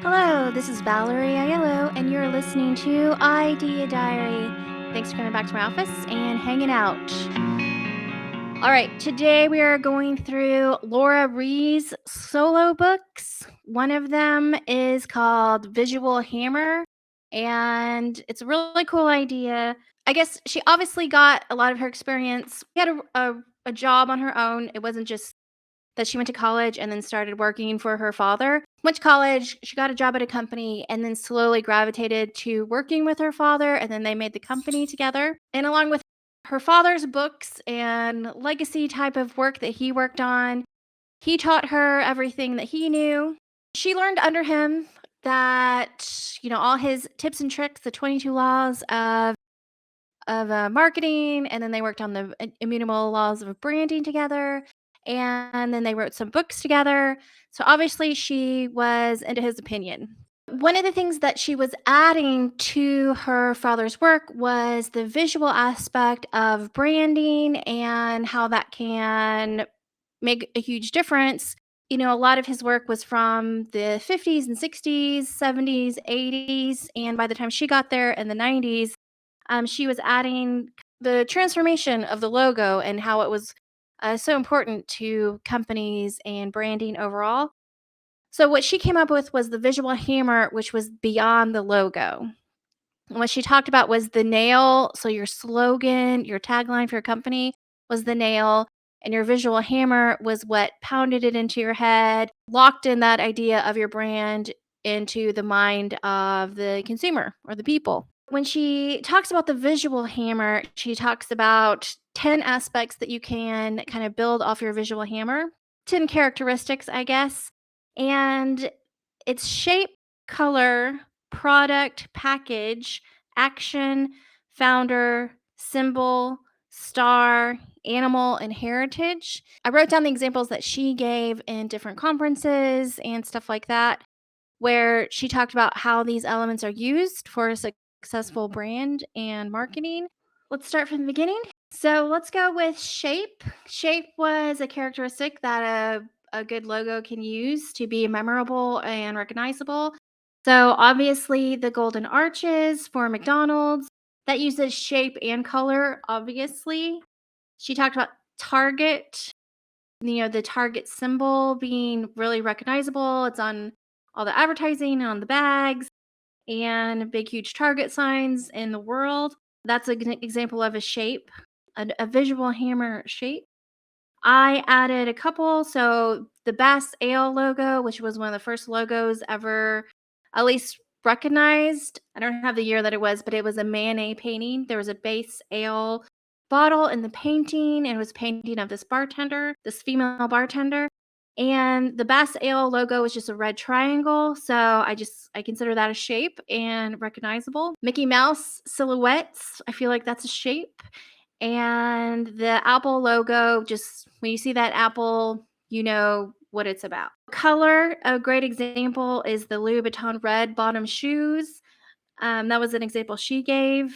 Hello, this is Valerie Aiello, and you're listening to Idea Diary. Thanks for coming back to my office and hanging out. All right, today we are going through Laura Ries' solo books. One of them is called Visual Hammer, and it's a really cool idea. I guess she obviously got a lot of her experience. She had a job on her own. It wasn't just that she went to college and then started working for her father. Went to college, she got a job at a company, and then slowly gravitated to working with her father, and then they made the company together. And along with her father's books and legacy type of work that he worked on, he taught her everything that he knew. She learned under him that, all his tips and tricks, the 22 laws of marketing, and then they worked on the immutable laws of branding together, and then they wrote some books together. So obviously, she was into his opinion. One of the things that she was adding to her father's work was the visual aspect of branding and how that can make a huge difference. A lot of his work was from the 50s and 60s, 70s, 80s, and by the time she got there in the 90s, she was adding the transformation of the logo and how it was so important to companies and branding overall. So, what she came up with was the visual hammer, which was beyond the logo. And what she talked about was the nail. So, your slogan, your tagline for your company was the nail, and your visual hammer was what pounded it into your head, locked in that idea of your brand into the mind of the consumer or the people. When she talks about the visual hammer, she talks about 10 aspects that you can kind of build off your visual hammer, 10 characteristics, I guess. And it's shape, color, product, package, action, founder, symbol, star, animal, and heritage. I wrote down the examples that she gave in different conferences and stuff like that, where she talked about how these elements are used for a successful brand and marketing. Let's start from the beginning. So let's go with shape. Shape was a characteristic that a good logo can use to be memorable and recognizable. So obviously the golden arches for McDonald's, that uses shape and color, obviously. She talked about Target, the Target symbol being really recognizable. It's on all the advertising and on the bags and big, huge Target signs in the world. That's an example of a shape, a visual hammer shape. I added a couple. So the Bass Ale logo, which was one of the first logos ever, at least recognized. I don't have the year that it was, but it was a mayonnaise painting. There was a Bass Ale bottle in the painting, and it was a painting of this bartender, this female bartender. And the Bass Ale logo was just a red triangle. So I consider that a shape and recognizable. Mickey Mouse silhouettes, I feel like that's a shape. And the Apple logo, just when you see that apple, you know what it's about. Color, a great example is the Louboutin red bottom shoes. That was an example she gave.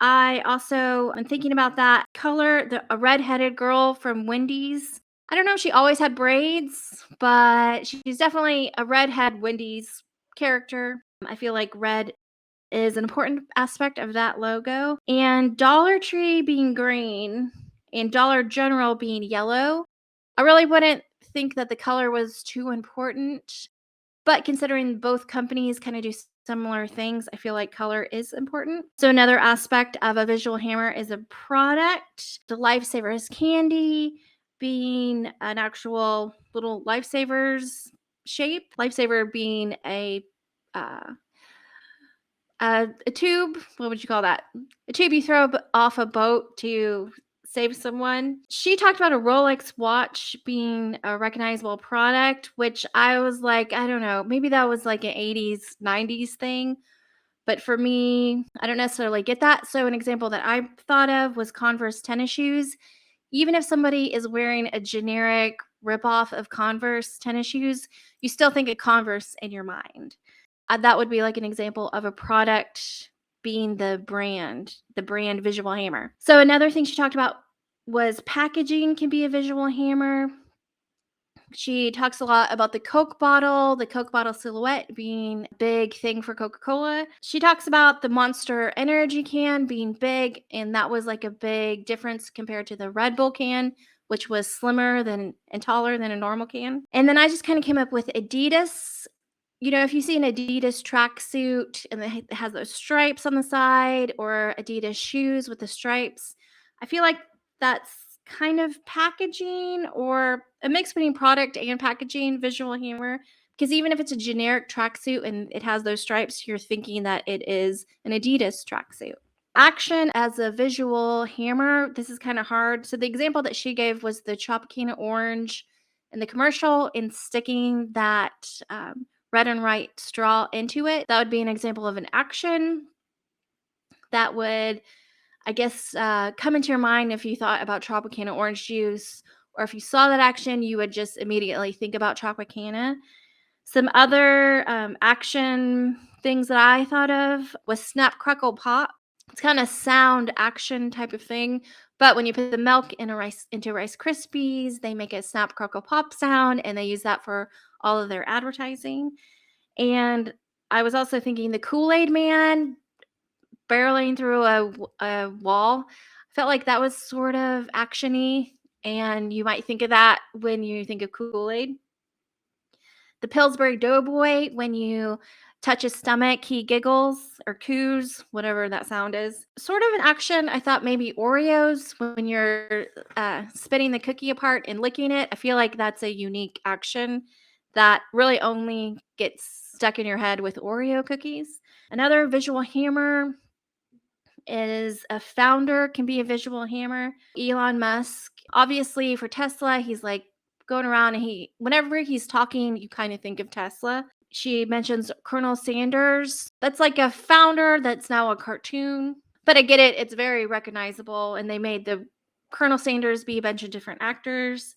I also am thinking about that color, a red-headed girl from Wendy's. I don't know if she always had braids, but she's definitely a redhead Wendy's character. I feel like red is an important aspect of that logo. And Dollar Tree being green and Dollar General being yellow, I really wouldn't think that the color was too important. But considering both companies kind of do similar things, I feel like color is important. So another aspect of a visual hammer is a product. The Lifesaver is candy, being an actual little Lifesavers shape. Lifesaver being uh, a tube, what would you call that? A tube you throw off a boat to save someone. She talked about a Rolex watch being a recognizable product, which I was like, I don't know, maybe that was like an 80s, 90s thing. But for me, I don't necessarily get that. So an example that I thought of was Converse tennis shoes. Even if somebody is wearing a generic ripoff of Converse tennis shoes, you still think of Converse in your mind. That would be like an example of a product being the brand visual hammer. So another thing she talked about was packaging can be a visual hammer. She talks a lot about the Coke bottle silhouette being a big thing for Coca-Cola. She talks about the Monster Energy can being big, and that was like a big difference compared to the Red Bull can, which was slimmer than and taller than a normal can. And then I just kind of came up with Adidas. If you see an Adidas tracksuit and it has those stripes on the side, or Adidas shoes with the stripes, I feel like that's kind of packaging, or a mix between product and packaging visual humor. Because even if it's a generic tracksuit and it has those stripes, you're thinking that it is an Adidas tracksuit. Action as a visual hammer, this is kind of hard. So the example that she gave was the Tropicana Orange in the commercial, and sticking that red and white straw into it. That would be an example of an action that would, I guess, come into your mind if you thought about Tropicana orange juice, or if you saw that action, you would just immediately think about Tropicana. Some other action things that I thought of was Snap Crackle Pop. It's kind of sound action type of thing, but when you put the milk into Rice Krispies, they make a Snap Crackle Pop sound, and they use that for all of their advertising. And I was also thinking the Kool Aid Man barreling through a wall. I felt like that was sort of actiony, and you might think of that when you think of Kool Aid. The Pillsbury Dough Boy, when you touch his stomach, he giggles or coos, whatever that sound is. Sort of an action. I thought maybe Oreos, when you're spitting the cookie apart and licking it. I feel like that's a unique action that really only gets stuck in your head with Oreo cookies. Another visual hammer is a founder, can be a visual hammer. Elon Musk, obviously for Tesla, he's like going around, and whenever he's talking, you kind of think of Tesla. She mentions Colonel Sanders. That's like a founder that's now a cartoon. But I get it, it's very recognizable, and they made the Colonel Sanders be a bunch of different actors.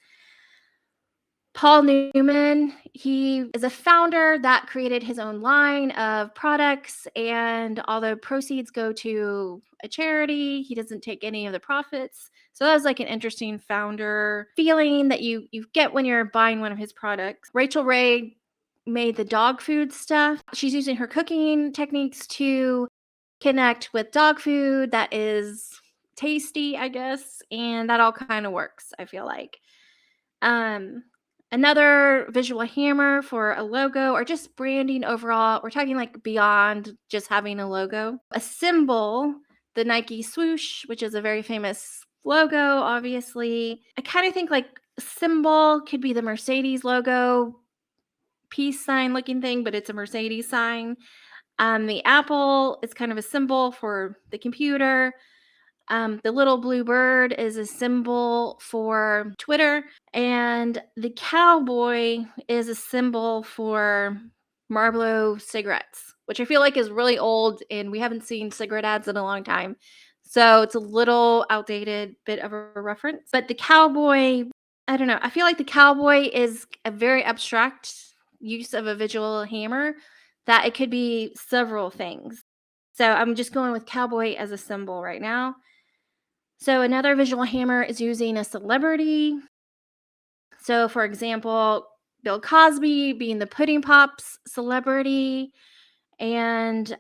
Paul Newman, he is a founder that created his own line of products, and all the proceeds go to a charity. He doesn't take any of the profits. So that was like an interesting founder feeling that you get when you're buying one of his products. Rachel Ray made the dog food stuff. She's using her cooking techniques to connect with dog food that is tasty, I guess, and that all kind of works, I feel like. Um, Another visual hammer for a logo, or just branding overall. We're talking like beyond just having a logo. A symbol, the Nike swoosh, which is a very famous logo, obviously. I kind of think like symbol could be the Mercedes logo, peace sign looking thing, but it's a Mercedes sign. The apple is kind of a symbol for the computer. The little blue bird is a symbol for Twitter, and the cowboy is a symbol for Marlboro cigarettes, which I feel like is really old, and we haven't seen cigarette ads in a long time. So it's a little outdated bit of a reference. But the cowboy, I don't know. I feel like the cowboy is a very abstract use of a visual hammer, that it could be several things. So I'm just going with cowboy as a symbol right now. So another visual hammer is using a celebrity. So for example, Bill Cosby being the Pudding Pops celebrity. And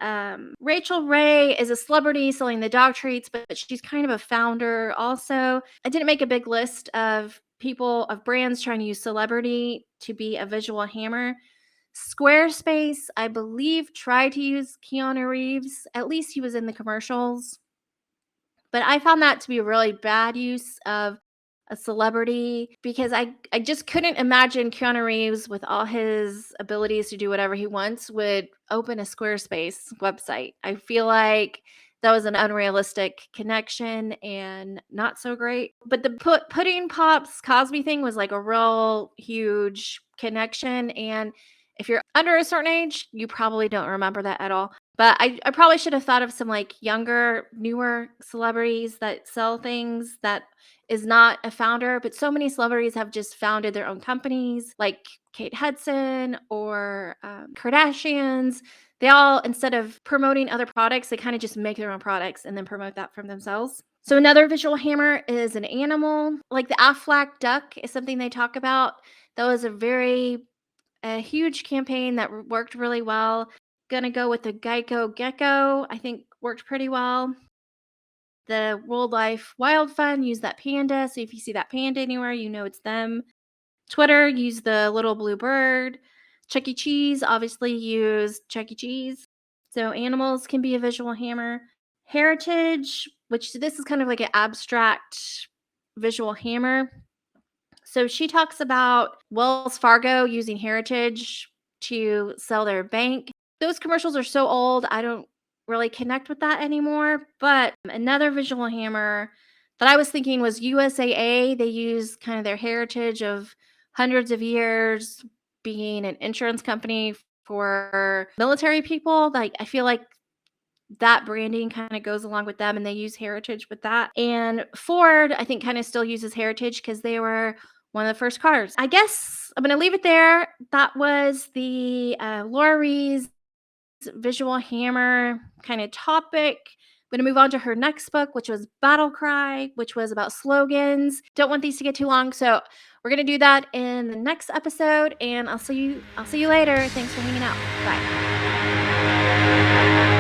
Rachel Ray is a celebrity selling the dog treats, but she's kind of a founder also. I didn't make a big list of brands trying to use celebrity to be a visual hammer. Squarespace, I believe, tried to use Keanu Reeves. At least he was in the commercials. But I found that to be a really bad use of a celebrity, because I just couldn't imagine Keanu Reeves, with all his abilities to do whatever he wants, would open a Squarespace website. I feel like that was an unrealistic connection and not so great. But the Pudding Pops Cosby thing was like a real huge connection. And if you're under a certain age, you probably don't remember that at all. But I probably should have thought of some like younger, newer celebrities that sell things that is not a founder. But so many celebrities have just founded their own companies, like Kate Hudson or Kardashians. They all, instead of promoting other products, they kind of just make their own products and then promote that from themselves. So another visual hammer is an animal. Like the Aflac duck is something they talk about. That was a huge campaign that worked really well. Gonna go with the Geico gecko. I think worked pretty well. The World Life Wild Fund use that panda. So if you see that panda anywhere, you know it's them. Twitter use the little blue bird. Chuck E. Cheese obviously use Chuck E. Cheese. So animals can be a visual hammer. Heritage, which this is kind of like an abstract visual hammer. So she talks about Wells Fargo using Heritage to sell their bank. Those commercials are so old, I don't really connect with that anymore. But another visual hammer that I was thinking was USAA. They use kind of their heritage of hundreds of years being an insurance company for military people. Like, I feel like that branding kind of goes along with them and they use heritage with that. And Ford, I think, kind of still uses heritage because they were one of the first cars. I guess I'm going to leave it there. That was the Laura Ries visual hammer kind of topic. I'm going to move on to her next book, which was Battle Cry, which was about slogans. Don't want these to get too long, so we're going to do that in the next episode, and I'll see you later. Thanks for hanging out. Bye.